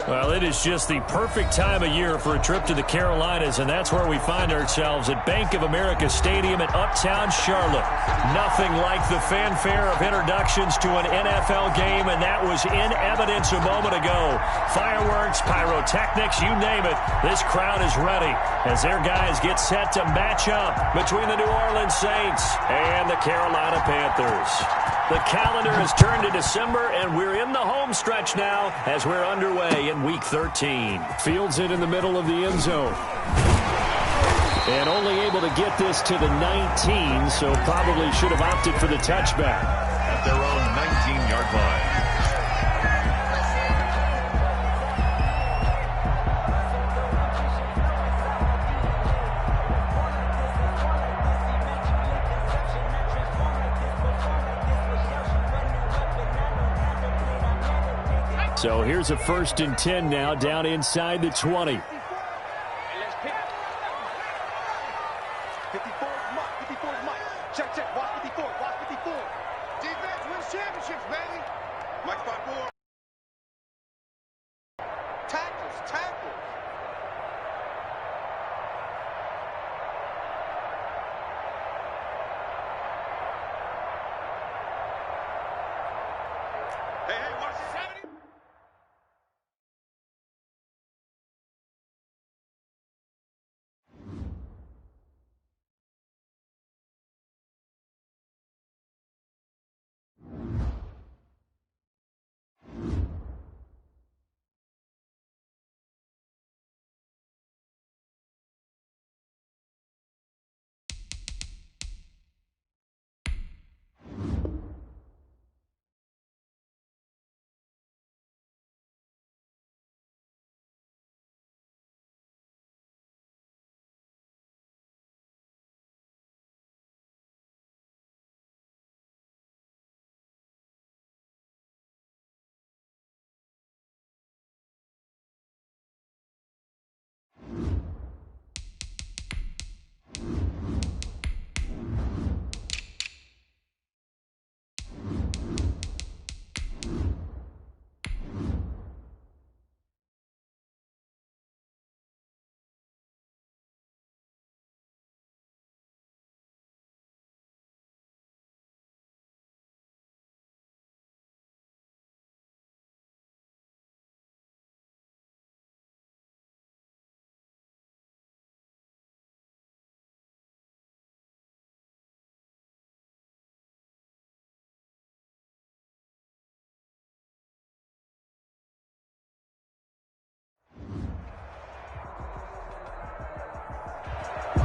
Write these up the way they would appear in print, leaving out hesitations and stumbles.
Well, it is just the perfect time of year for a trip to the Carolinas, and that's where we find ourselves at Bank of America Stadium in Uptown Charlotte. Nothing like the fanfare of introductions to an NFL game, and that was in evidence a moment ago. Fireworks, pyrotechnics, you name it, this crowd is ready as their guys get set to match up between the New Orleans Saints and the Carolina Panthers. The calendar has turned to December, and we're in the home stretch now as we're underway in Week 13. Fields it in the middle of the end zone. And only able to get this to the 19, so probably should have opted for the touchback. At their own 19-yard line. So here's a 1st and 10 now, down inside the 20. 54 is Mike. Check. Watch 54. Defense wins championships, baby. Mike spot 4. Tackles. Hey, watch the 70.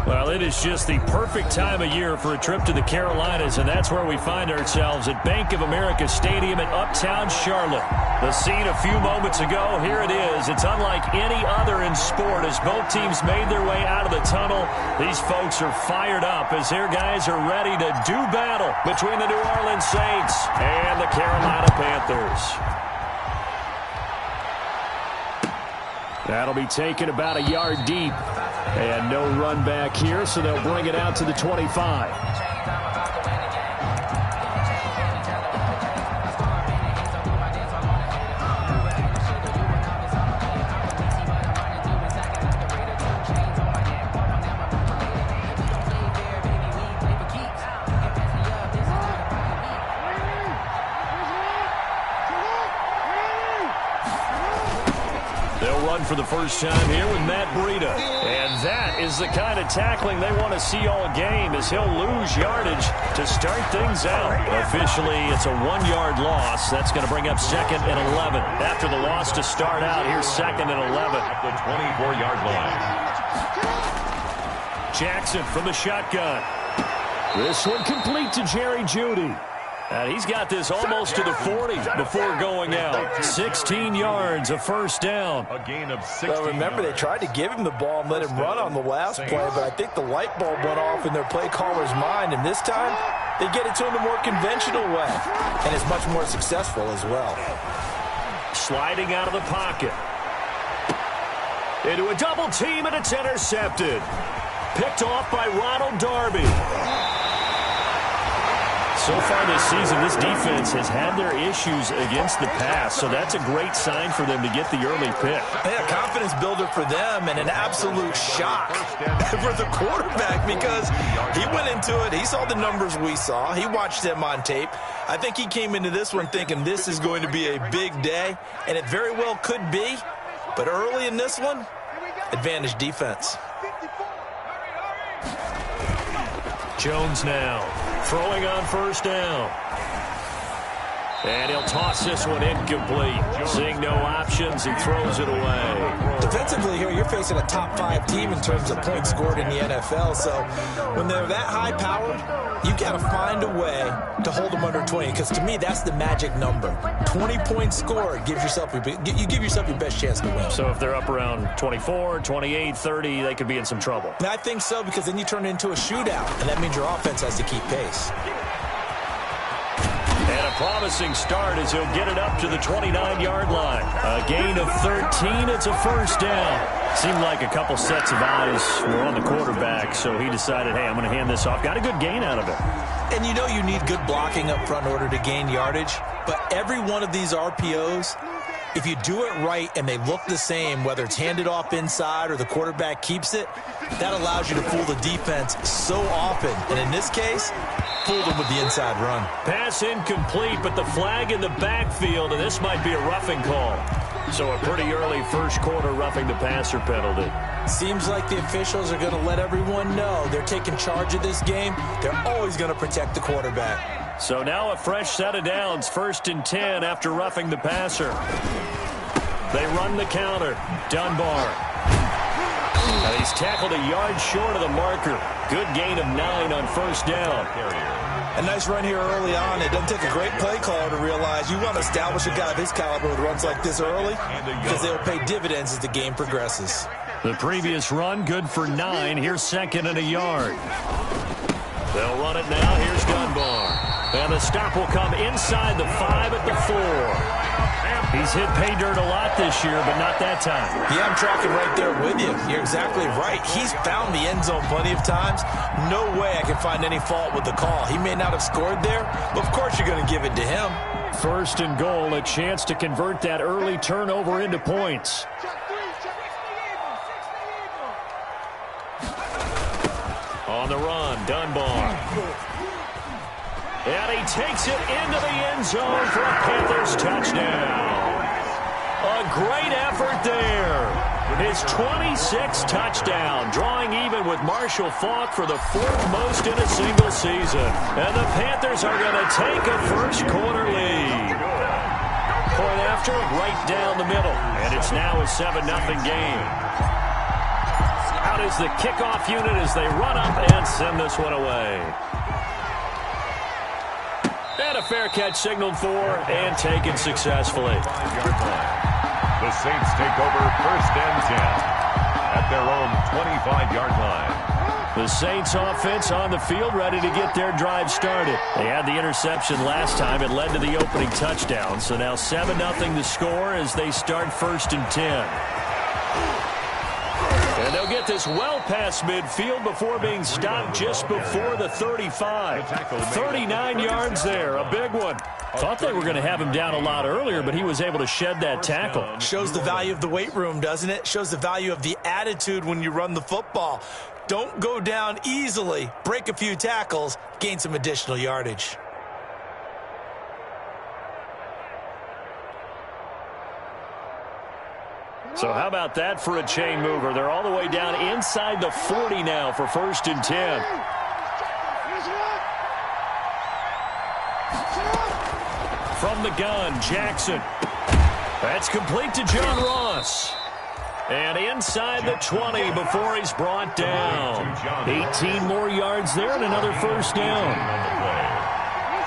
Well, it is just the perfect time of year for a trip to the Carolinas, and that's where we find ourselves at Bank of America Stadium in Uptown Charlotte. The scene a few moments ago, here it is. It's unlike any other in sport as both teams made their way out of the tunnel. These folks are fired up as their guys are ready to do battle between the New Orleans Saints and the Carolina Panthers. That'll be taken about a yard deep. And no run back here, so they'll bring it out to the 25. For the first time here with Matt Breida. And that is the kind of tackling they want to see all game as he'll lose yardage to start things out. Officially, it's a 1-yard loss. That's going to bring up 2nd and 11. After the loss to start out, here's 2nd and 11. At the 24-yard line. Jackson from the shotgun. This one complete to Jerry Jeudy. And he's got this almost to the 40 before going out. 16 yards, a first down. A gain of 16 Well, remember, they tried to give him the ball and let him run on the last play, but I think the light bulb went off in their play caller's mind, and this time they get it to him the more conventional way, and it's much more successful as well. Sliding out of the pocket. Into a double team, and it's intercepted. Picked off by Ronald Darby. So far this season, this defense has had their issues against the pass, so that's a great sign for them to get the early pick. Yeah, confidence builder for them and an absolute shock for the quarterback because he went into it. He saw the numbers we saw. He watched them on tape. I think he came into this one thinking this is going to be a big day, and it very well could be. But early in this one, advantage defense. Jones now throwing on first down. And he'll toss this one incomplete. Seeing no options, he throws it away. Defensively here, you're facing a top 5 team in terms of points scored in the NFL. So when they're that high-powered, you got to find a way to hold them under 20. Because to me, that's the magic number. 20 points scored gives yourself you give yourself your best chance to win. So if they're up around 24, 28, 30, they could be in some trouble. And I think so, because then you turn it into a shootout, and that means your offense has to keep pace. And a promising start as he'll get it up to the 29-yard line. A gain of 13. It's a first down. Seemed like a couple sets of eyes were on the quarterback, so he decided, hey, I'm going to hand this off. Got a good gain out of it. And you know you need good blocking up front in order to gain yardage, but every one of these RPOs, if you do it right and they look the same, whether it's handed off inside or the quarterback keeps it, that allows you to fool the defense so often. And in this case, fooled them with the inside run. Pass incomplete, but the flag in the backfield, and this might be a roughing call. So a pretty early first quarter roughing the passer penalty. Seems like the officials are going to let everyone know they're taking charge of this game. They're always going to protect the quarterback. So now a fresh set of downs, 1st and 10 after roughing the passer. They run the counter. Dunbar. And he's tackled a yard short of the marker. Good gain of 9 on first down. A nice run here early on. It doesn't take a great play caller to realize you want to establish a guy of his caliber with runs like this early because they'll pay dividends as the game progresses. The previous run, good for 9. Here's 2nd and a yard. They'll run it now. Here's Dunbar. And the stop will come inside the 5 at the 4. He's hit pay dirt a lot this year, but not that time. Yeah, I'm tracking right there with you. You're exactly right. He's found the end zone plenty of times. No way I can find any fault with the call. He may not have scored there, but of course you're going to give it to him. 1st and goal, a chance to convert that early turnover into points. On the run, Dunbar. And he takes it into the end zone for a Panthers touchdown. A great effort there. His 26th touchdown, drawing even with Marshall Faulk for the 4th most in a single season. And the Panthers are going to take a first quarter lead. Point after, right down the middle. And it's now a 7-0 game. Out is the kickoff unit as they run up and send this one away. And a fair catch signaled for and taken successfully. The Saints take over 1st and 10 at their own 25-yard line. The Saints offense on the field ready to get their drive started. They had the interception last time. It led to the opening touchdown. So now 7-0 the score as they start 1st and 10. And they'll get this well past midfield before being stopped just before the 35. 39 yards there, a big one. Thought they were going to have him down a lot earlier, but he was able to shed that tackle. Shows the value of the weight room, doesn't it? Shows the value of the attitude when you run the football. Don't go down easily. Break a few tackles, gain some additional yardage. So how about that for a chain mover? They're all the way down inside the 40 now for 1st and 10. From the gun, Jackson. That's complete to John Ross. And inside the 20 before he's brought down. 18 more yards there and another first down.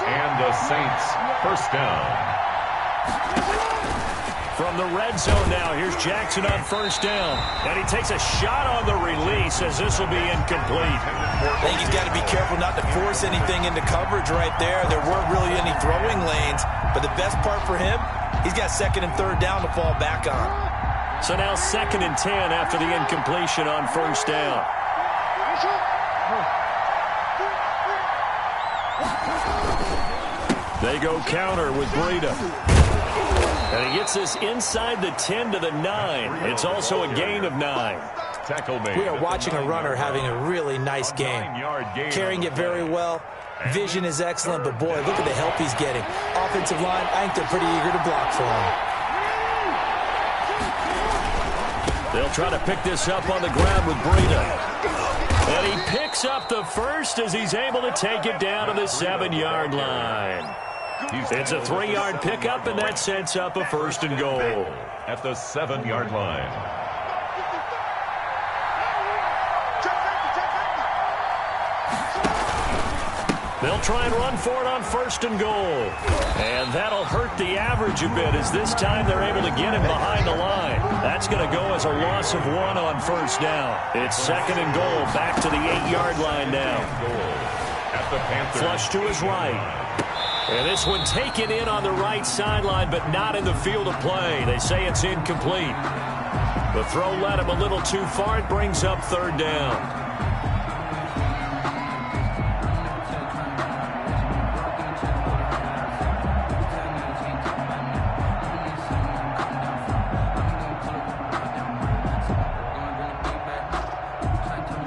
And the Saints first down. From the red zone now, here's Jackson on first down. And he takes a shot on the release as this will be incomplete. I think he's got to be careful not to force anything into coverage right there. There weren't really any throwing lanes, but the best part for him, he's got 2nd and 3rd down to fall back on. So now 2nd and 10 after the incompletion on first down. They go counter with Breida. And he gets this inside the 10 to the 9. It's also a gain of 9. We are watching a runner having a really nice game. Carrying it very well. Vision is excellent, but boy, look at the help he's getting. Offensive line, I think they're pretty eager to block for him. They'll try to pick this up on the ground with Breida. And he picks up the first as he's able to take it down to the 7-yard line. It's a 3-yard pickup, and that sets up a first and goal. At the 7-yard line. They'll try and run for it on first and goal. And that'll hurt the average a bit as this time they're able to get him behind the line. That's going to go as a loss of 1 on first down. It's second and goal back to the 8-yard line now. Flush to his right. And this one taken in on the right sideline, but not in the field of play. They say it's incomplete. The throw led him a little too far. It brings up third down.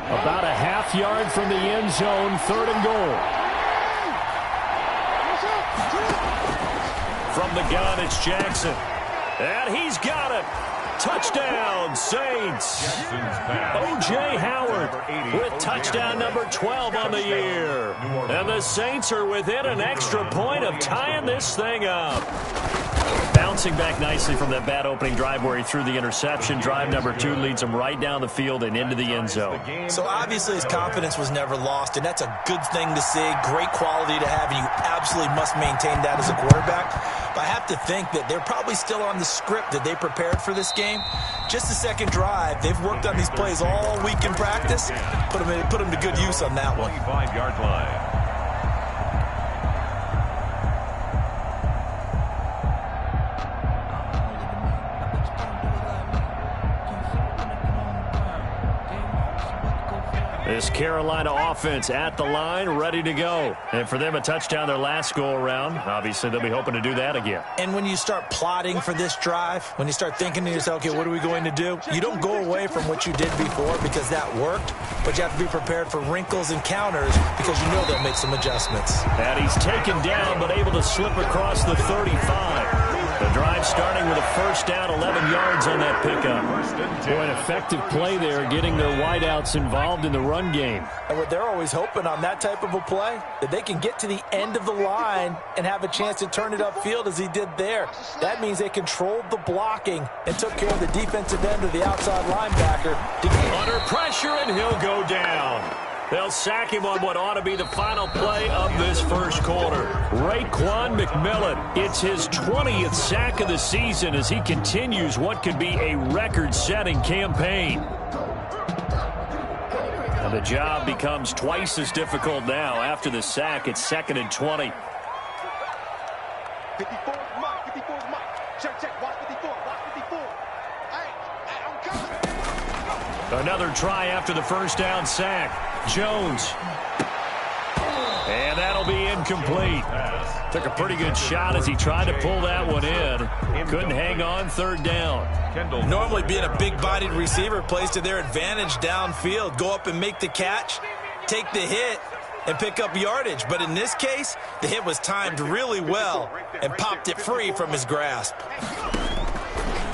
About a half-yard from the end zone, third and goal. From the gun, it's Jackson. And he's got it. Touchdown, Saints. O.J. Howard with touchdown number 12 on the year. And the Saints are within an extra point of tying this thing up. Bouncing back nicely from that bad opening drive where he threw the interception. Drive number 2 leads him right down the field and into the end zone. So obviously his confidence was never lost, and that's a good thing to see. Great quality to have, and you absolutely must maintain that as a quarterback. But I have to think that they're probably still on the script that they prepared for this game. Just the second drive. They've worked on these plays all week in practice. Put them to good use on that one. 25-yard line. This Carolina offense at the line, ready to go. And for them, a touchdown their last go-around. Obviously, they'll be hoping to do that again. And when you start plotting for this drive, when you start thinking to yourself, okay, what are we going to do? You don't go away from what you did before because that worked, but you have to be prepared for wrinkles and counters because you know they'll make some adjustments. And he's taken down, but able to slip across the 35. The drive starting with a first down, 11 yards on that pickup. Boy, an effective play there, getting their wideouts involved in the run game. And what they're always hoping on that type of a play, that they can get to the end of the line and have a chance to turn it upfield as he did there. That means they controlled the blocking and took care of the defensive end of the outside linebacker. Under pressure, and he'll go down. They'll sack him on what ought to be the final play of this first quarter. Raekwon McMillan, it's his 20th sack of the season as he continues what could be a record-setting campaign. And the job becomes twice as difficult now. After the sack, it's second and 20. 54 is Mike. 54 is Mike. Check. Watch 54. Watch 54. Hey, I'm coming. Another try after the first down sack. Jones. And that'll be incomplete. Took a pretty good shot as he tried to pull that one in. Couldn't hang on, third down. Normally being a big-bodied receiver plays to their advantage downfield. Go up and make the catch, take the hit, and pick up yardage. But in this case, the hit was timed really well and popped it free from his grasp.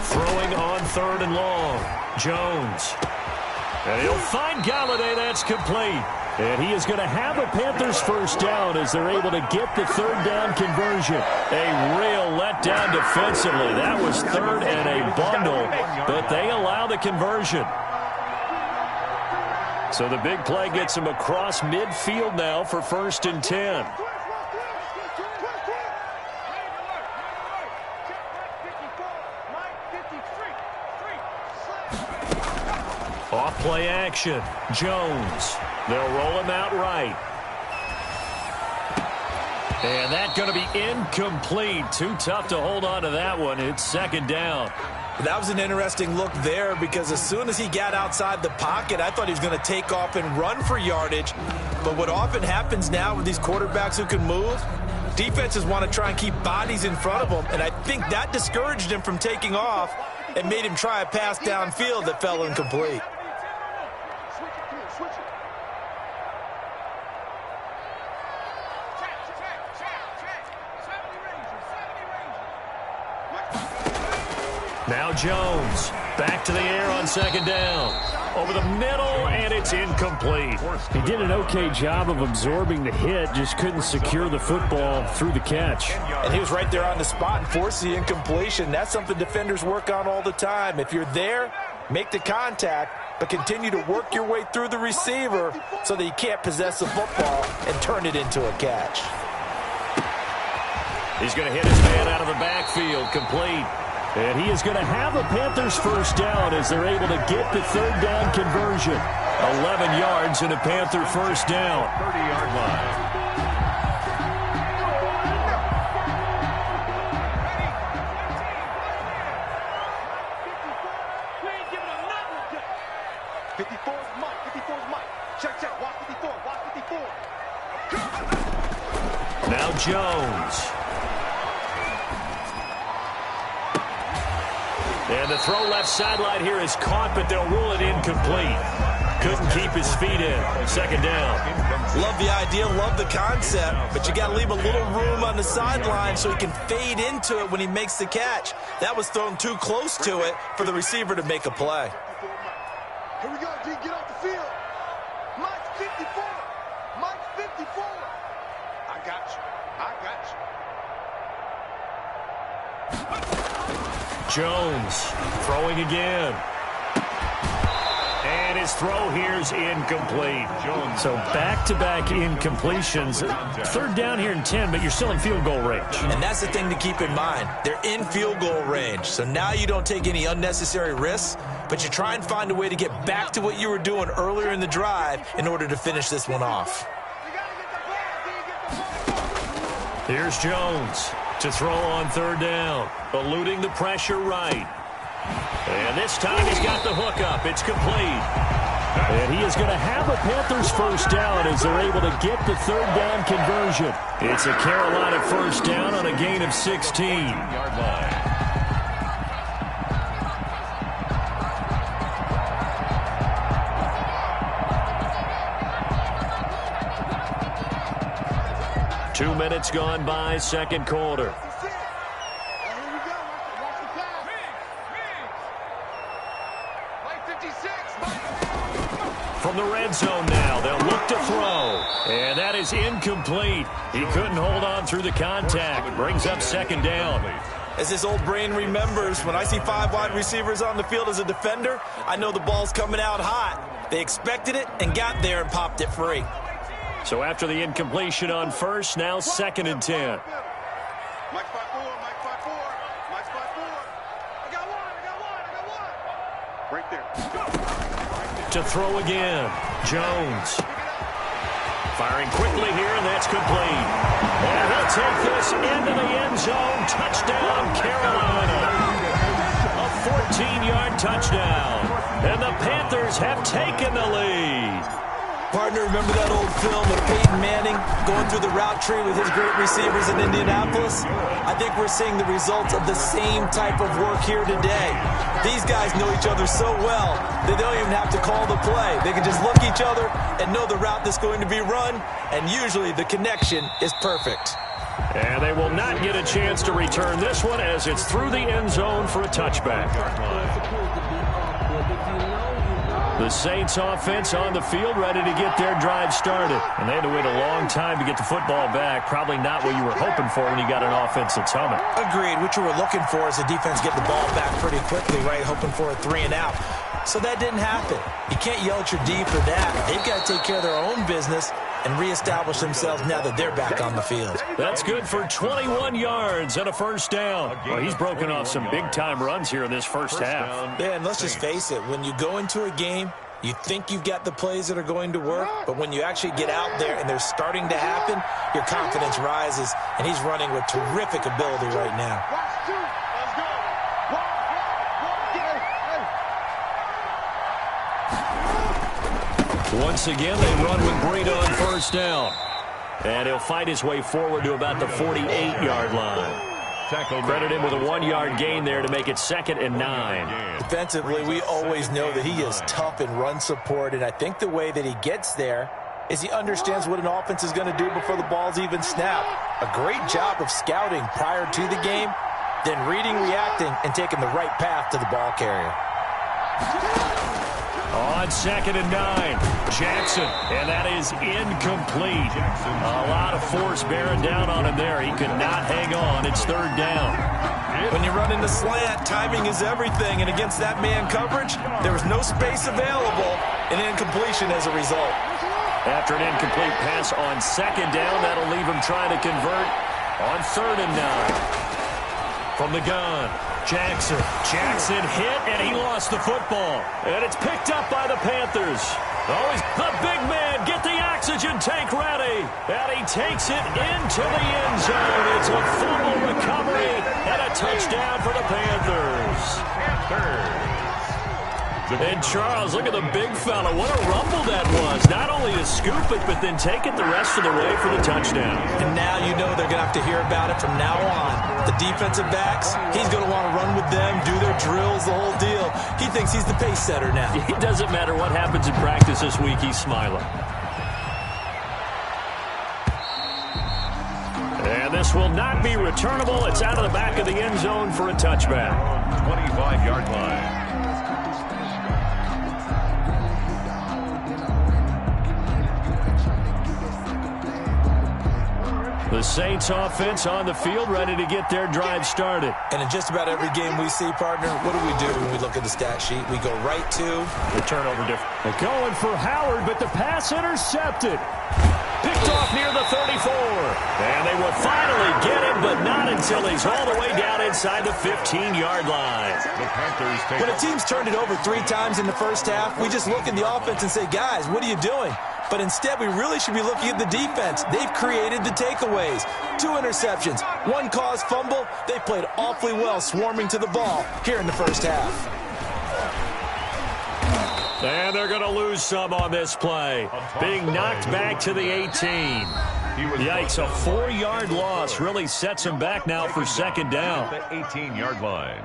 Throwing on third and long. Jones. And he'll find Galladay. That's complete. And he is going to have a Panthers first down as they're able to get the third down conversion. A real letdown defensively. That was third and a bundle, but they allow the conversion. So the big play gets him across midfield now for first and 10. Off play action. Jones. They'll roll him out right. And that's going to be incomplete. Too tough to hold on to that one. It's second down. That was an interesting look there because as soon as he got outside the pocket, I thought he was going to take off and run for yardage. But what often happens now with these quarterbacks who can move, Defenses want to try and keep bodies in front of him, and I think that discouraged him from taking off and made him try a pass downfield that fell incomplete. Now Jones, back to the air on second down. Over the middle, and it's incomplete. He did an okay job of absorbing the hit, just couldn't secure the football through the catch. And he was right there on the spot and forced the incompletion. That's something defenders work on all the time. If you're there, make the contact, but continue to work your way through the receiver so that you can't possess the football and turn it into a catch. He's going to hit his man out of the backfield, complete. And he is going to have a Panthers first down as they're able to get the third down conversion. 11 yards and a Panther first down. 30-yard line. Now Jones. And the throw left sideline here is caught, but they'll rule it incomplete. Couldn't keep his feet in. Second down. Love the idea, love the concept, but you got to leave a little room on the sideline so he can fade into it when he makes the catch. That was thrown too close to it for the receiver to make a play. Here we go, D. Get off the field. Mike's 54. Mike's 54. I got you. I got you. Jones throwing again. And his throw here's incomplete. So back-to-back incompletions. Third down here in 10, but you're still in field goal range. And that's the thing to keep in mind. They're in field goal range. So now you don't take any unnecessary risks, but you try and find a way to get back to what you were doing earlier in the drive in order to finish this one off. Here's Jones to throw on third down, eluding the pressure right. And this time he's got the hook up. It's complete. And he is going to have a Panthers first down as they're able to get the third down conversion. It's a Carolina first down on a gain of 16. 15-yard line. Two minutes gone by, second quarter. From the red zone now, they'll look to throw. And that is incomplete. He couldn't hold on through the contact. Brings up second down. As this old brain remembers, when I see 5 wide receivers on the field as a defender, I know the ball's coming out hot. They expected it and got there and popped it free. So after the incompletion on first, now second and 10. Mike's 5-4, Mike's 5-4, Mike's 5-4. I got one. Right there. To throw again, Jones. Firing quickly here, and that's complete. And he'll take this into the end zone. Touchdown, Carolina. A 14-yard touchdown. And the Panthers have taken the lead. Partner, remember that old film of Peyton Manning going through the route tree with his great receivers in Indianapolis? I think we're seeing the results of the same type of work here today. These guys know each other so well that they don't even have to call the play. They can just look each other and know the route that's going to be run, and usually the connection is perfect. And they will not get a chance to return this one as it's through the end zone for a touchback. The Saints offense on the field, ready to get their drive started. And they had to wait a long time to get the football back. Probably not what you were hoping for when you got an offense that's humming. Agreed. What you were looking for is the defense get the ball back pretty quickly, right? Hoping for a 3 and out. So that didn't happen. You can't yell at your D for that. They've got to take care of their own business and reestablish themselves now that they're back on the field. That's good for 21 yards and a first down. Well, he's broken off some big-time runs here in this first half. Yeah, and let's just face it. When you go into a game, you think you've got the plays that are going to work, but when you actually get out there and they're starting to happen, your confidence rises, and he's running with terrific ability right now. Watch 2. Let's go. Once again, they run with Breida on first down. And he'll fight his way forward to about the 48-yard line. Credit him with a 1-yard gain there to make it 2nd and 9. Defensively, we always know that he is tough in run support, and I think the way that he gets there is he understands what an offense is going to do before the ball's even snapped. A great job of scouting prior to the game, then reading, reacting, and taking the right path to the ball carrier. On 2nd and 9, Jackson, and that is incomplete. A lot of force bearing down on him there. He could not hang on. It's 3rd down. When you run into slant, timing is everything, and against that man coverage, there was no space available, and incompletion as a result. After an incomplete pass on 2nd down, that'll leave him trying to convert on 3rd and 9. From the gun. Jackson hit, and he lost the football. And it's picked up by the Panthers. Oh, he's the big man. Get the oxygen tank ready. And he takes it into the end zone. It's a fumble recovery and a touchdown for the Panthers. And Charles, look at the big fella. What a rumble that was. Not only to scoop it, but then take it the rest of the way for the touchdown. And now you know they're going to have to hear about it from now on. The defensive backs, he's going to want to run with them, do their drills, the whole deal. He thinks he's the pace setter now. It doesn't matter what happens in practice this week, he's smiling. And this will not be returnable. It's out of the back of the end zone for a touchback. 25-yard line. The Saints offense on the field, ready to get their drive started. And in just about every game we see, partner, what do when we look at the stat sheet? We go right to the turnover difference. They're going for Howard, but the pass intercepted. Picked off near the 34. And they will finally get him, but not until he's all the way down inside the 15-yard line. The Panthers take when a team's turned it over 3 times in the first half, we just look at the offense and say, guys, what are you doing? But instead, we really should be looking at the defense. They've created the takeaways. 2 interceptions, 1 caused fumble. They played awfully well swarming to the ball here in the first half. And they're going to lose some on this play. Being knocked back to the 18. Yikes, a 4-yard loss really sets him back now for 2nd down. The 18-yard line.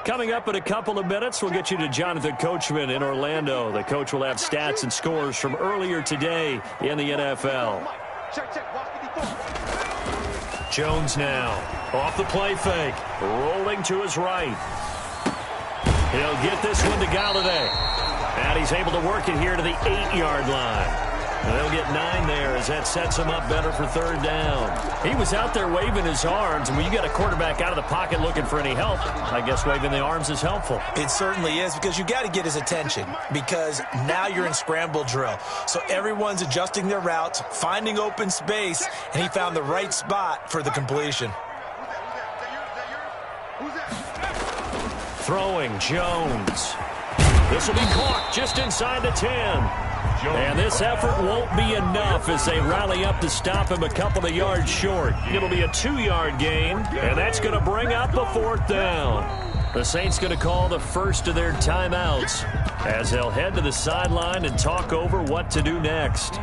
Coming up in a couple of minutes, we'll get you to Jonathan Coachman in Orlando. The coach will have stats and scores from earlier today in the NFL. Jones now, off the play fake, rolling to his right. He'll get this one to Galladay. And he's able to work it here to the 8-yard line. And they'll get 9 there as that sets him up better for 3rd down. He was out there waving his arms, and when you got a quarterback out of the pocket looking for any help, I guess waving the arms is helpful. It certainly is, because you got to get his attention, because now you're in scramble drill. So everyone's adjusting their routes, finding open space, and he found the right spot for the completion. Throwing Jones. This will be caught just inside the 10. And this effort won't be enough as they rally up to stop him a couple of yards short. It'll be a 2-yard gain, and that's going to bring up a 4th down. The Saints going to call the first of their timeouts as they'll head to the sideline and talk over what to do next.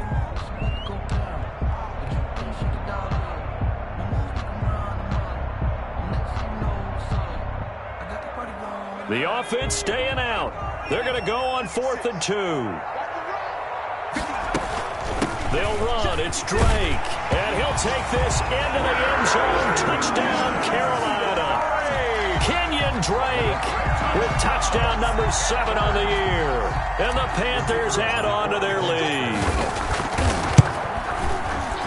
The offense staying out. They're going to go on 4th and 2. They'll run. It's Drake. And he'll take this into the end zone. Touchdown, Carolina. Kenyon Drake with touchdown number 7 on the year. And the Panthers add on to their lead.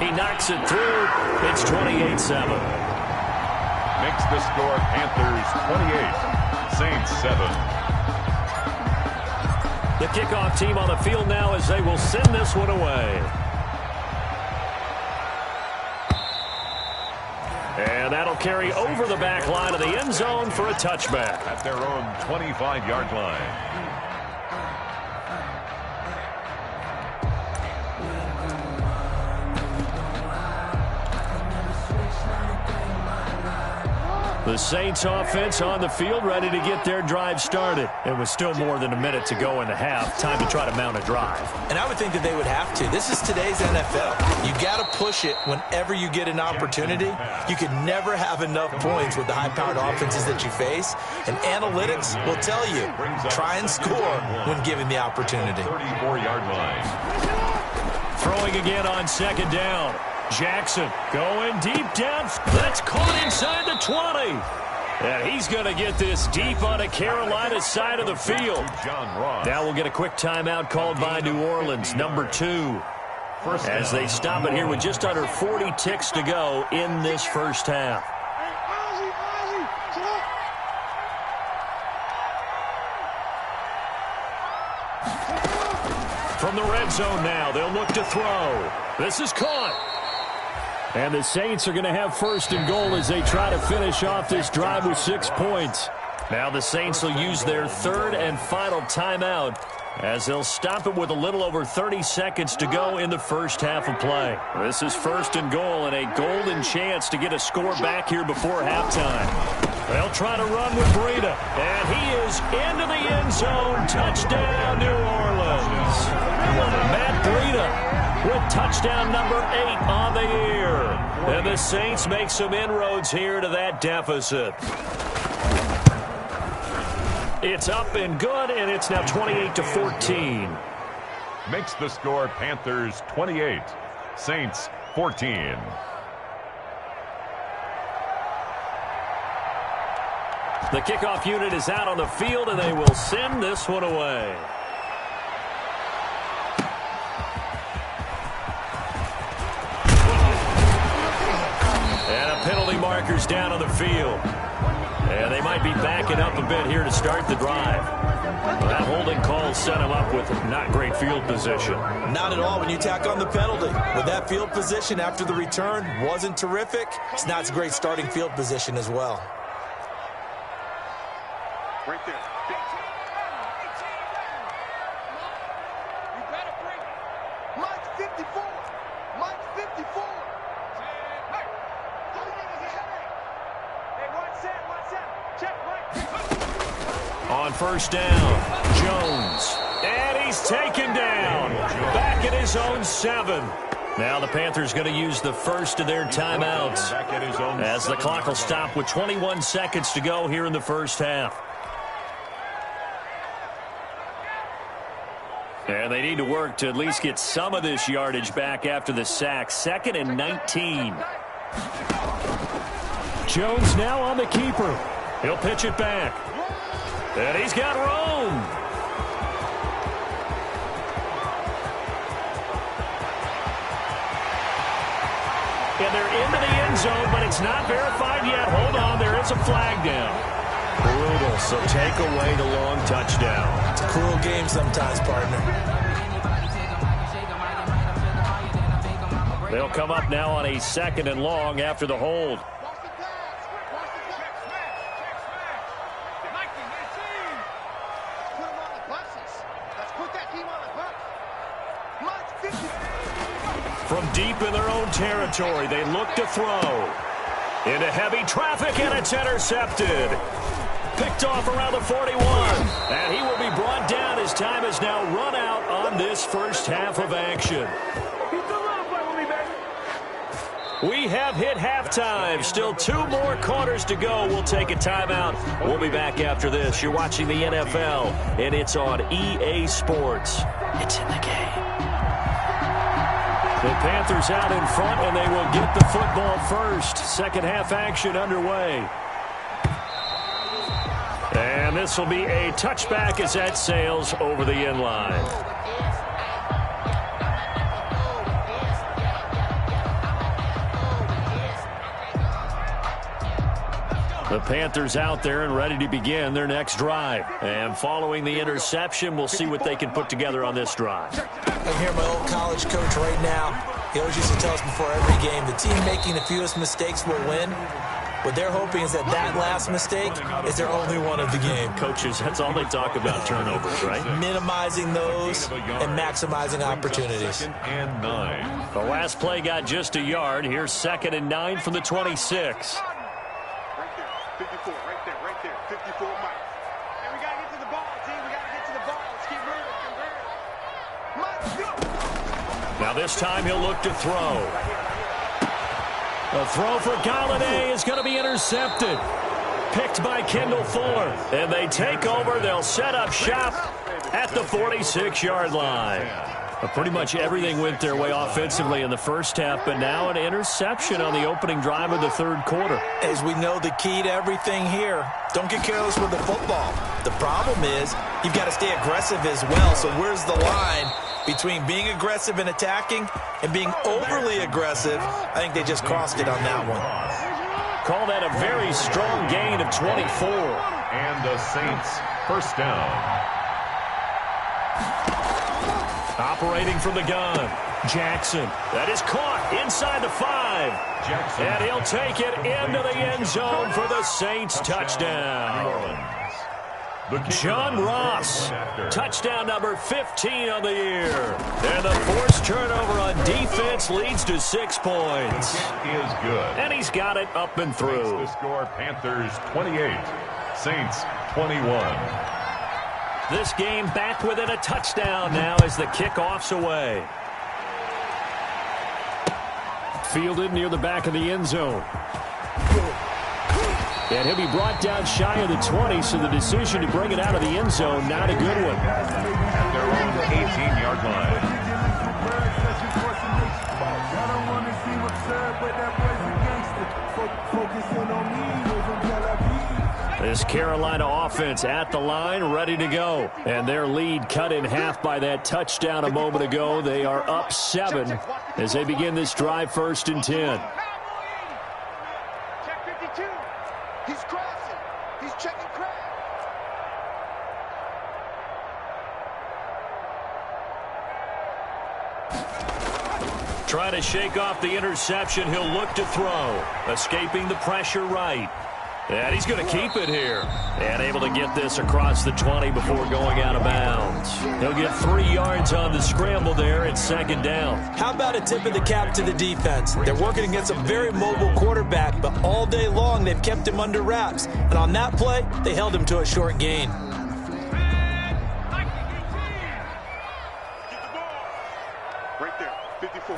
He knocks it through. It's 28-7. Makes the score Panthers 28, Saints 7. The kickoff team on the field now as they will send this one away. And that'll carry over the back line of the end zone for a touchback. At their own 25-yard line. The Saints offense on the field, ready to get their drive started. And with still more than a minute to go in the half, time to try to mount a drive. And I would think that they would have to. This is today's NFL. You got to push it whenever you get an opportunity. You can never have enough points with the high-powered offenses that you face. And analytics will tell you, try and score when given the opportunity. 34-yard line. Throwing again on second down. Jackson going deep down. That's caught inside the 20. And he's going to get this deep on a Carolina side of the field. Now we'll get a quick timeout called by New Orleans, number 2. As they stop it here with just under 40 ticks to go in this first half. From the red zone now, they'll look to throw. This is caught. And the Saints are going to have first and goal as they try to finish off this drive with 6 points. Now the Saints will use their third and final timeout as they'll stop it with a little over 30 seconds to go in the first half of play. This is first and goal and a golden chance to get a score back here before halftime. They'll try to run with Breida, and he is into the end zone. Touchdown, New Orleans. Matt Breida with touchdown number 8 on the year. And the Saints make some inroads here to that deficit. It's up and good, and it's now 28-14. Makes the score Panthers 28, Saints 14. The kickoff unit is out on the field, and they will send this one away. And a penalty marker's down on the field. And they might be backing up a bit here to start the drive. That holding call set him up with not great field position. Not at all when you tack on the penalty. With that field position after the return wasn't terrific, it's not a great starting field position as well. Right there. You better bring it. Mike's 54. Mike's 54. On first down, Jones. And he's taken down. Back at his own 7. Now the Panthers going to use the first of their timeouts as the clock will stop with 21 seconds to go here in the first half. And they need to work to at least get some of this yardage back after the sack. 2nd and 19. Jones now on the keeper. He'll pitch it back. And he's got room. And they're into the end zone, but it's not verified yet. Hold on, there is a flag down. Brutal, so take away the long touchdown. It's a cruel game sometimes, partner. They'll come up now on a 2nd and long after the hold. From deep in their own territory, they look to throw. Into heavy traffic, and it's intercepted. Picked off around the 41. And he will be brought down as time has now run out on this first half of action. We have hit halftime. Still 2 more quarters to go. We'll take a timeout. We'll be back after this. You're watching the NFL, and it's on EA Sports. It's in the game. The Panthers out in front, and they will get the football first. Second half action underway. And this will be a touchback as that sails over the end line. The Panthers out there and ready to begin their next drive. And following the interception, we'll see what they can put together on this drive. I hear my old college coach right now. He always used to tell us before every game, the team making the fewest mistakes will win. What they're hoping is that that last mistake is their only one of the game. Coaches, that's all they talk about, turnovers, right? Minimizing those and maximizing opportunities. And 9. The last play got just a yard. Here's 2nd and 9 from the 26. Now this time he'll look to throw. A throw for Galladay is going to be intercepted. Picked by Kendall Fuller. And they take over. They'll set up shop at the 46-yard line. Pretty much everything went their way offensively in the first half, but now an interception on the opening drive of the third quarter. As we know, the key to everything here, don't get careless with the football. The problem is you've got to stay aggressive as well. So where's the line between being aggressive and attacking and being overly aggressive? I think they just crossed it on that one. Call that a very strong gain of 24. And the Saints first down. Operating from the gun, Jackson. That is caught inside the 5. Jackson. And he'll take it into the end zone for the Saints touchdown. John Ross, touchdown number 15 on the year. And the forced turnover on defense leads to 6 points. Is good. And he's got it up and through. The score, Panthers 28, Saints 21. This game back within a touchdown now as the kickoff's away. Fielded near the back of the end zone. And he'll be brought down shy of the 20, so the decision to bring it out of the end zone, not a good one. At their own 18-yard line. This Carolina offense at the line, ready to go. And their lead cut in half by that touchdown a moment ago. They are up 7 as they begin this drive, 1st and 10. Check 52. He's crossing. He's checking crack. Trying to shake off the interception. He'll look to throw. Escaping the pressure right. And he's going to keep it here. And able to get this across the 20 before going out of bounds. He'll get 3 yards on the scramble there at 2nd down. How about a tip of the cap to the defense? They're working against a very mobile quarterback, but all day long they've kept him under wraps. And on that play, they held him to a short gain. Right there, 54.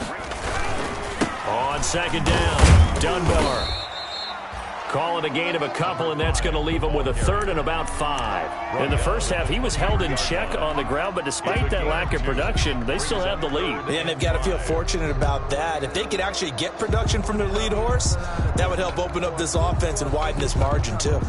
On 2nd down, Dunbar. Call it a gain of a couple, and that's going to leave him with a 3rd and about 5. In the first half, he was held in check on the ground, but despite that lack of production, they still have the lead. And they've got to feel fortunate about that. If they could actually get production from their lead horse, that would help open up this offense and widen this margin, too.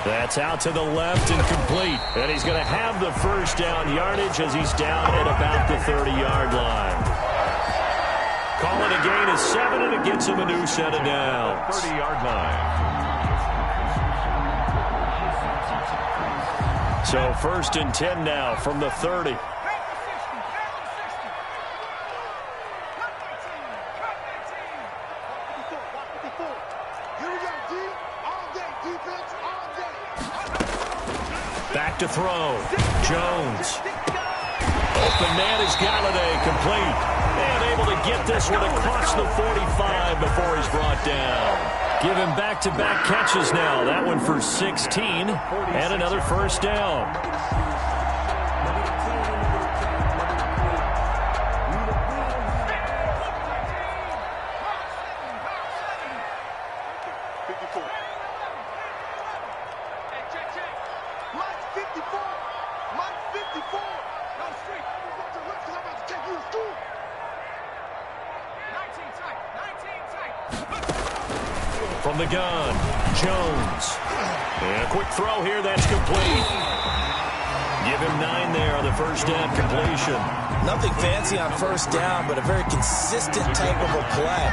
That's out to the left and complete. And he's going to have the 1st down yardage as he's down at about the 30-yard line. Call it a gain of 7, and it gets him a new set of downs. 30-yard line. So 1st and 10 now from the 30. Back to throw. Jones. Open man is Galladay, complete. And able to get this one across the 45 before he's brought down. Give him back-to-back catches now. That one for 16 and another 1st down. From the gun, Jones. And a quick throw here, that's complete. Give him 9 there on the 1st down completion. Nothing fancy on 1st down, but a very consistent type of a play.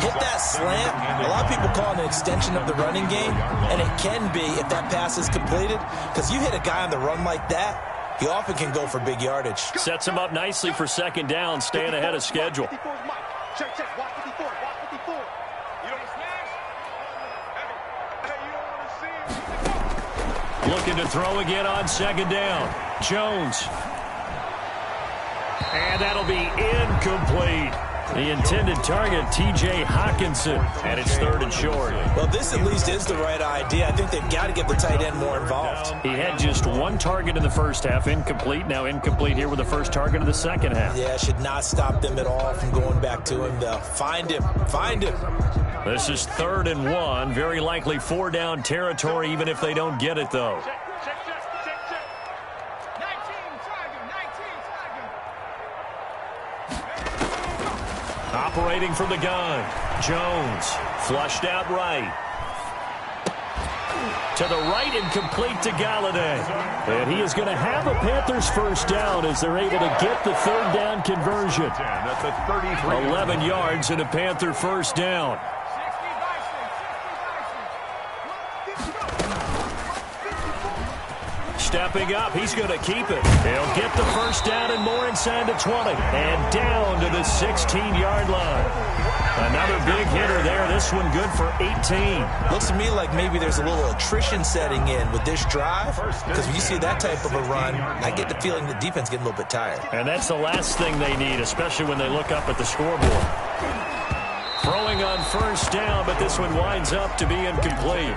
Hit that slant. A lot of people call it an extension of the running game, and it can be if that pass is completed, because you hit a guy on the run like that, he often can go for big yardage. Sets him up nicely for 2nd down, staying ahead of schedule. Check, watch 54, watch 54. You don't smash? Hey, you don't want to see him. Looking to throw again on 2nd down. Jones. And that'll be incomplete. The intended target, T.J. Hawkinson, and it's 3rd and short. Well, this at least is the right idea. I think they've got to get the tight end more involved. He had just 1 target in the first half, incomplete. Now incomplete here with the first target of the second half. Yeah, should not stop them at all from going back to him, though. Find him. Find him. This is 3rd and 1. Very likely 4-down territory, even if they don't get it, though. Operating from the gun, Jones, flushed out right. To the right and complete to Galladay. And he is going to have a Panthers first down as they're able to get the 3rd down conversion. That's a 33. 11 yards and a Panther first down. Stepping up, he's going to keep it. He'll get the first down and more inside the 20. And down to the 16-yard line. Another big hitter there. This one good for 18. Looks to me like maybe there's a little attrition setting in with this drive. Because when you see that type of a run, I get the feeling the defense getting a little bit tired. And that's the last thing they need, especially when they look up at the scoreboard. Throwing on first down, but this one winds up to be incomplete.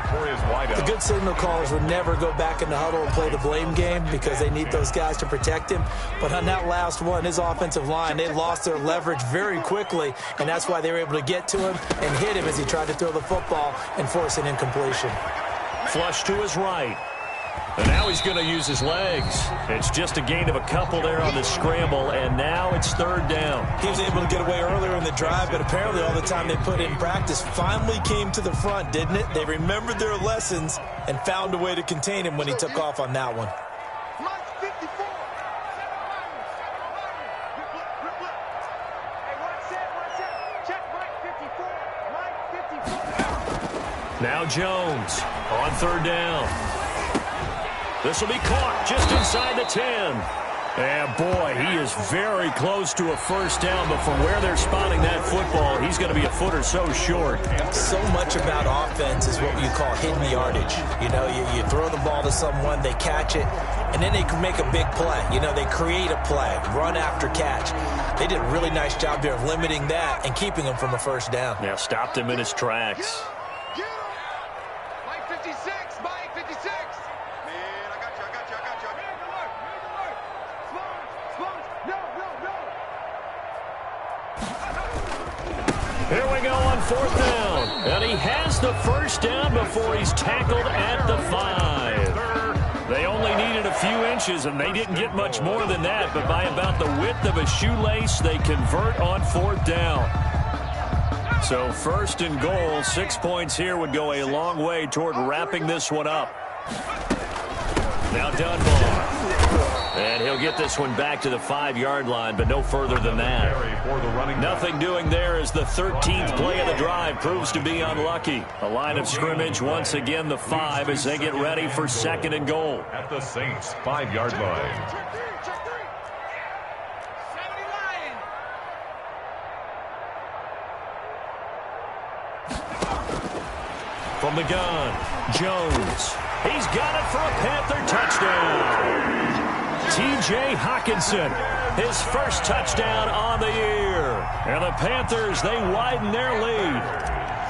The good signal callers would never go back in the huddle and play the blame game because they need those guys to protect him. But on that last one, his offensive line, they lost their leverage very quickly, and that's why they were able to get to him and hit him as he tried to throw the football and force an incompletion. Flush to his right. And now he's going to use his legs. It's just a gain of a couple there on the scramble, and now it's 3rd down. He was able to get away earlier in the drive, but apparently all the time they put in practice finally came to the front, didn't it? They remembered their lessons and found a way to contain him when he took off on that one. Now Jones on 3rd down. This will be caught just inside the 10. And boy, he is very close to a first down, but from where they're spotting that football, he's going to be a foot or so short. So much about offense is what you call hidden yardage. You know, you throw the ball to someone, they catch it, and then they can make a big play. You know, they create a play, run after catch. They did a really nice job there of limiting that and keeping him from a first down. Yeah, stopped him in his tracks. Here we go on 4th down. And he has the first down before he's tackled at the 5. They only needed a few inches, and they didn't get much more than that. But by about the width of a shoelace, they convert on 4th down. So 1st and goal, 6 points here would go a long way toward wrapping this one up. Now Dunbar. And he'll get this one back to the 5-yard line, but no further than that. Nothing doing there as the 13th play of the drive proves to be unlucky. A line of scrimmage, once again the 5 as they get ready for 2nd and goal. At the Saints' 5-yard line. From the gun, Jones. He's got it for a Panther touchdown. T.J. Hawkinson, his first touchdown on the year. And the Panthers, they widen their lead.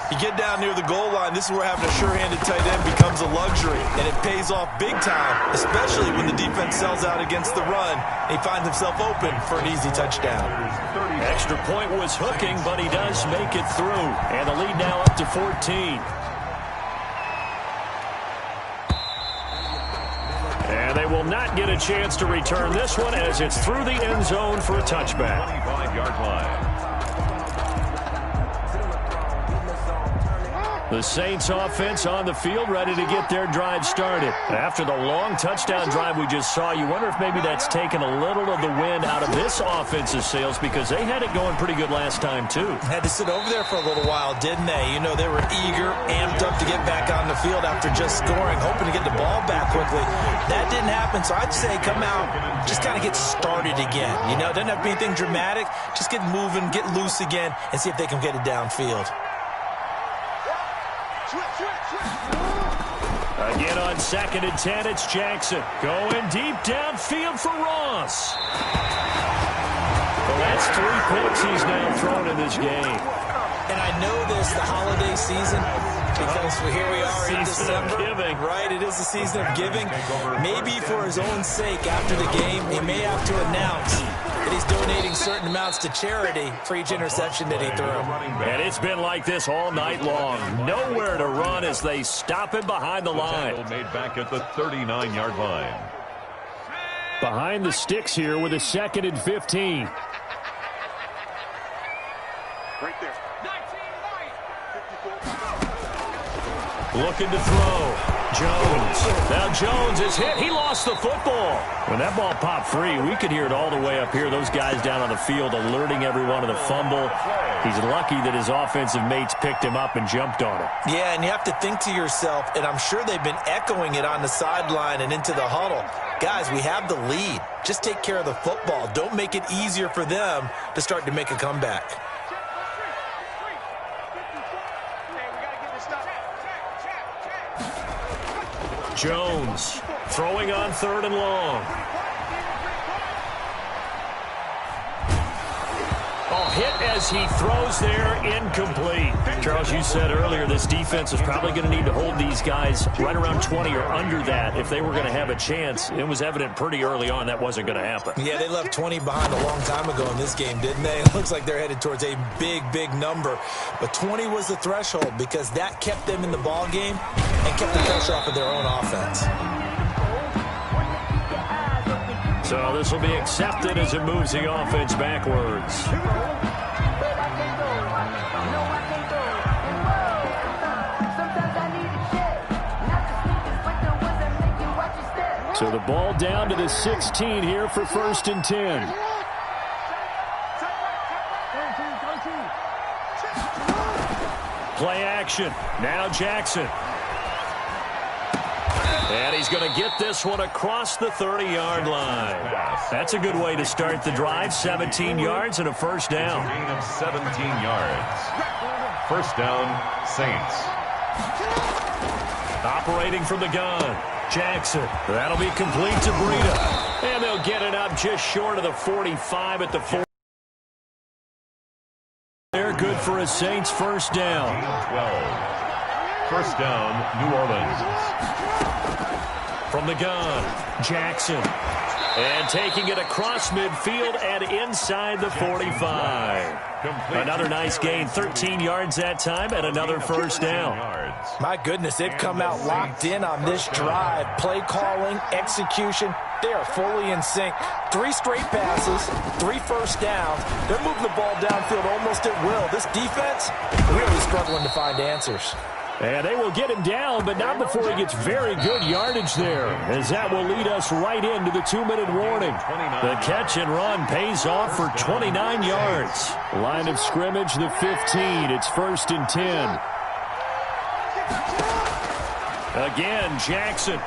You get down near the goal line, this is where having a sure-handed tight end becomes a luxury, and it pays off big time, especially when the defense sells out against the run. He finds himself open for an easy touchdown. Extra point was hooking, but he does make it through. And the lead now up to 14. And they will not get a chance to return this one as it's through the end zone for a touchback. 25-yard line. The Saints offense on the field ready to get their drive started. After the long touchdown drive we just saw, you wonder if maybe that's taken a little of the wind out of this offensive sails because they had it going pretty good last time too. Had to sit over there for a little while, didn't they? You know, they were eager, amped up to get back on the field after just scoring, hoping to get the ball back quickly. That didn't happen, so I'd say come out, just kind of get started again. You know, doesn't have to be anything dramatic. Just get moving, get loose again, and see if they can get it downfield. Again on 2nd and 10, it's Jackson. Going deep downfield for Ross. That's 3 picks he's now thrown in this game. And I know this, the holiday season, because here we are in December. Right, it is the season of giving. Maybe for his own sake, after the game, he may have to announce that he's donating certain amounts to charity for each interception that he threw. And it's been like this all night long. Nowhere to run as they stop him behind the line. Made back at the 39-yard line. Behind the sticks here with a 2nd and 15. Right there. Looking to throw. Jones. Now Jones is hit. He lost the football. When that ball popped free, we could hear it all the way up here. Those guys down on the field alerting everyone of the fumble. He's lucky that his offensive mates picked him up and jumped on him. Yeah, and you have to think to yourself, and I'm sure they've been echoing it on the sideline and into the huddle. Guys, we have the lead. Just take care of the football. Don't make it easier for them to start to make a comeback. Jones throwing on 3rd and long. Oh, hit as he throws there, incomplete. Charles, you said earlier this defense is probably going to need to hold these guys right around 20 or under that if they were going to have a chance. It was evident pretty early on that wasn't going to happen. Yeah, they left 20 behind a long time ago in this game, didn't they? It looks like they're headed towards a big, big number. But 20 was the threshold because that kept them in the ball game and kept the pressure off of their own offense. So this will be accepted as it moves the offense backwards. So the ball down to the 16 here for 1st and 10. Play action. Now Jackson. And he's going to get this one across the 30-yard line. That's a good way to start the drive. 17 yards and a 1st down. Gain of 17 yards. 1st down, Saints. Operating from the gun. Jackson. That'll be complete to Breida. And they'll get it up just short of the 45 at the 40. They're good for a Saints 1st down. 12. 1st down, New Orleans. From the gun, Jackson. And taking it across midfield and inside the 45. Another nice gain, 13 yards that time, and another 1st down. My goodness, they've come out locked in on this drive. Play calling, execution, they are fully in sync. 3 straight passes, 3 1st downs. They're moving the ball downfield almost at will. This defense really struggling to find answers. And they will get him down, but not before he gets very good yardage there, as that will lead us right into the 2-minute warning. The catch and run pays off for 29 yards. Line of scrimmage, the 15. It's 1st and 10. Again, Jackson.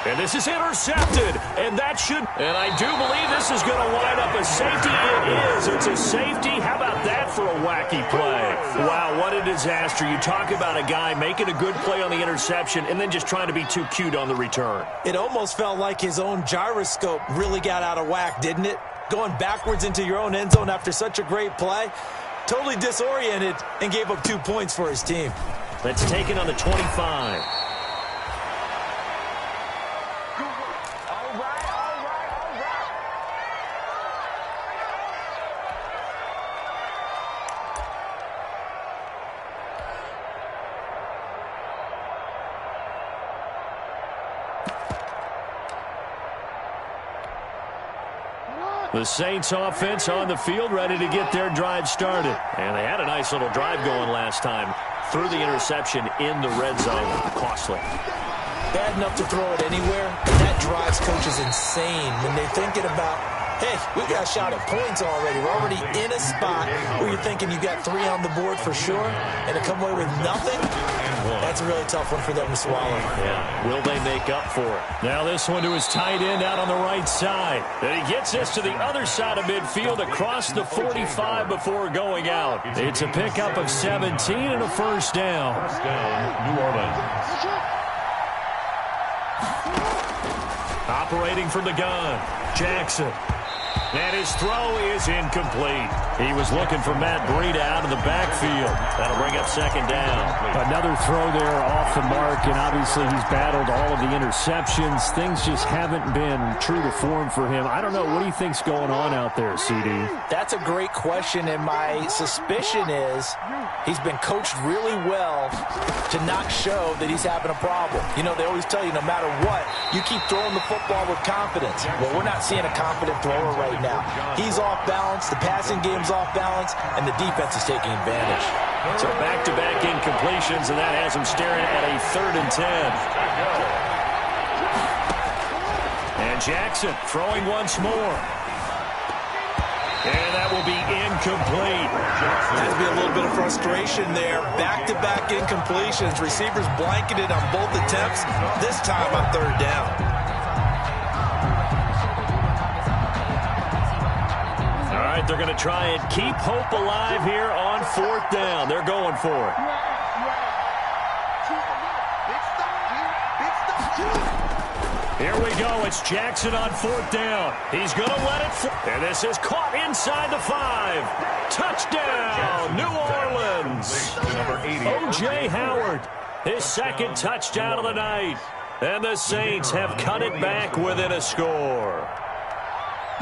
And this is intercepted, and that should... And I do believe this is going to wind up a safety. It is. It's a safety. How about that for a wacky play? Wow, what a disaster. You talk about a guy making a good play on the interception and then just trying to be too cute on the return. It almost felt like his own gyroscope really got out of whack, didn't it? Going backwards into your own end zone after such a great play. Totally disoriented and gave up 2 points for his team. That's taken on the 25. The Saints offense on the field, ready to get their drive started. And they had a nice little drive going last time. Threw the interception in the red zone. Costly. Bad enough to throw it anywhere, but that drives coaches insane when they're thinking about, hey, we got a shot at points already. We're already in a spot where you're thinking you got 3 on the board for sure, and to come away with nothing, that's a really tough one for them to swallow. Yeah, will they make up for it? Now this one to his tight end out on the right side. And he gets this to the other side of midfield across the 45 before going out. It's a pickup of 17 and a 1st down. 1st down, New Orleans. Operating from the gun, Jackson. And his throw is incomplete. He was looking for Matt Breida out of the backfield. That'll bring up second down. Another throw there off the mark, and obviously he's battled all of the interceptions. Things just haven't been true to form for him. I don't know. What do you think's going on out there, CD? That's a great question, and my suspicion is he's been coached really well to not show that he's having a problem. You know, they always tell you no matter what, you keep throwing the football with confidence. Well, we're not seeing a confident thrower right now. He's off balance, the passing game's off balance, and the defense is taking advantage. So back-to-back incompletions, and that has him staring at a 3rd and 10. And Jackson throwing once more. And that will be incomplete. Has to be a little bit of frustration there. Back-to-back incompletions. Receivers blanketed on both attempts. This time on 3rd down. They're going to try and keep hope alive here on 4th down. They're going for it. Here we go. It's Jackson on 4th down. He's going to let it fly. And this is caught inside the 5. Touchdown, New Orleans. O.J. Howard, his 2nd touchdown of the night. And the Saints have cut it back within a score.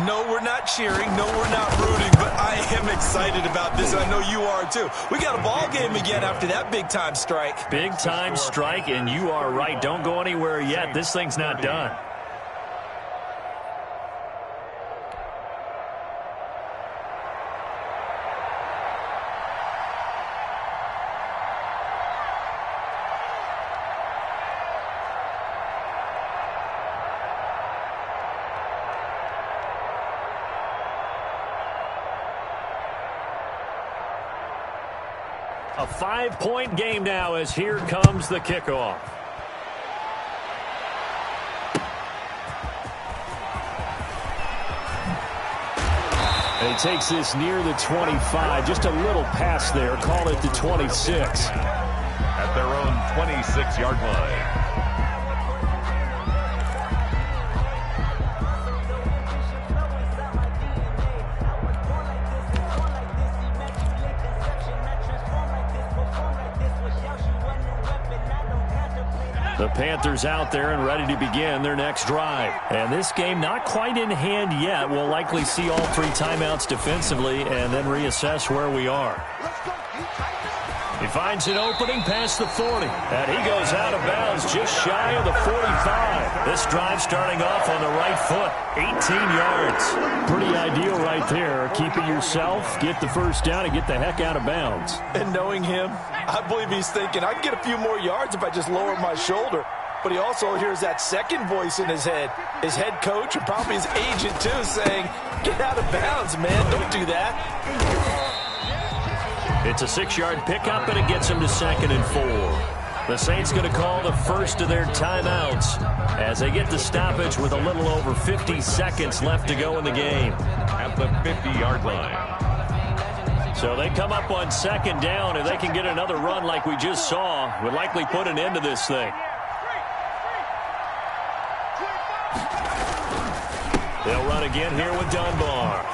No, we're not cheering. No, we're not rooting. But I am excited about this. I know you are, too. We got a ball game again after that big-time strike. Big-time strike, and you are right. Don't go anywhere yet. This thing's not done. A 5-point game now as here comes the kickoff. And he takes this near the 25. Just a little pass there. Call it the 26. At their own 26-yard line. The Panthers out there and ready to begin their next drive. And this game not quite in hand yet. We'll likely see all 3 timeouts defensively and then reassess where we are. He finds an opening past the 40. And he goes out of bounds just shy of the 45. This drive starting off on the right foot. 18 yards. Pretty ideal right there. Keep it yourself, get the first down, and get the heck out of bounds. And knowing him, I believe he's thinking, I can get a few more yards if I just lower my shoulder. But he also hears that second voice in his head. His head coach and probably his agent, too, saying, get out of bounds, man. Don't do that. It's a 6-yard pickup, and it gets him to 2nd and 4. The Saints going to call the first of their timeouts as they get the stoppage with a little over 50 seconds left to go in the game. At the 50-yard line. So they come up on 2nd down, and they can get another run like we just saw. Would likely put an end to this thing. They'll run again here with Dunbar.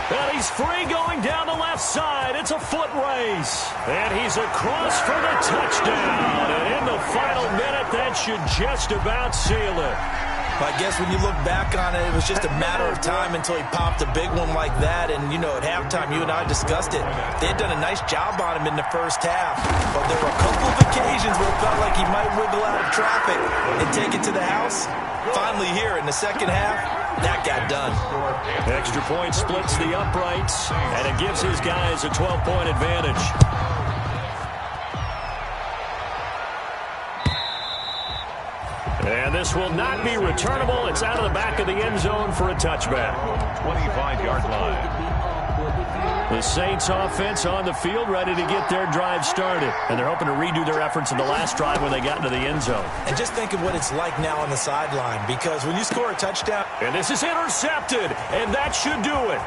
And he's free going down the left side. It's a foot race. And he's across for the touchdown. And in the final minute, that should just about seal it. I guess when you look back on it, it was just a matter of time until he popped a big one like that. And, you know, at halftime, you and I discussed it. They had done a nice job on him in the first half. But there were a couple of occasions where it felt like he might wiggle out of traffic and take it to the house. Finally here in the second half, that got done. Extra point splits the uprights, and it gives his guys a 12-point advantage. And this will not be returnable. It's out of the back of the end zone for a touchback. 25-yard line. The Saints offense on the field ready to get their drive started. And they're hoping to redo their efforts in the last drive when they got into the end zone. And just think of what it's like now on the sideline, because when you score a touchdown. And this is intercepted, and that should do it.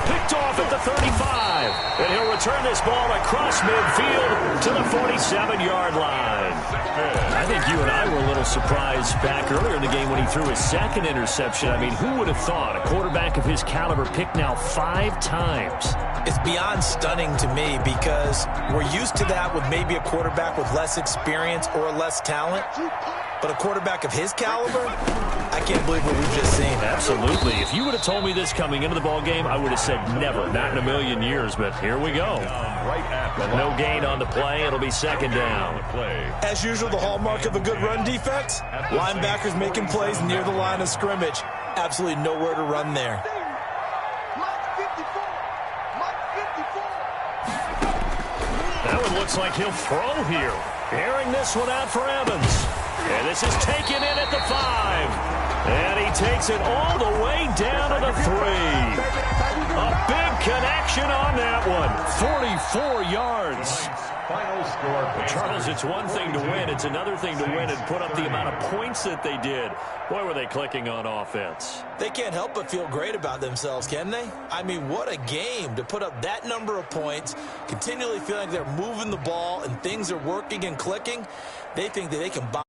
Picked off at the 35. And he'll return this ball across midfield to the 47-yard line. I think you and I were a little surprised back earlier in the game when he threw his second interception. I mean, who would have thought a quarterback of his caliber picked now 5 times? It's beyond stunning to me because we're used to that with maybe a quarterback with less experience or less talent. But a quarterback of his caliber, I can't believe what we've just seen. Absolutely. If you would have told me this coming into the ball game, I would have said never, not in a million years. But here we go. No gain on the play. It'll be second down. As usual, the hallmark of a good run defense, linebackers making plays near the line of scrimmage. Absolutely nowhere to run there. That one looks like he'll throw here. Airing this one out for Evans. And this is taken in at the 5. And he takes it all the way down to the 3. A big connection on that one. 44 yards. Final score. Charles, it's one thing to win. It's another thing to win and put up the amount of points that they did. Boy, were they clicking on offense. They can't help but feel great about themselves, can they? I mean, what a game to put up that number of points, continually feeling like they're moving the ball and things are working and clicking. They think that they can buy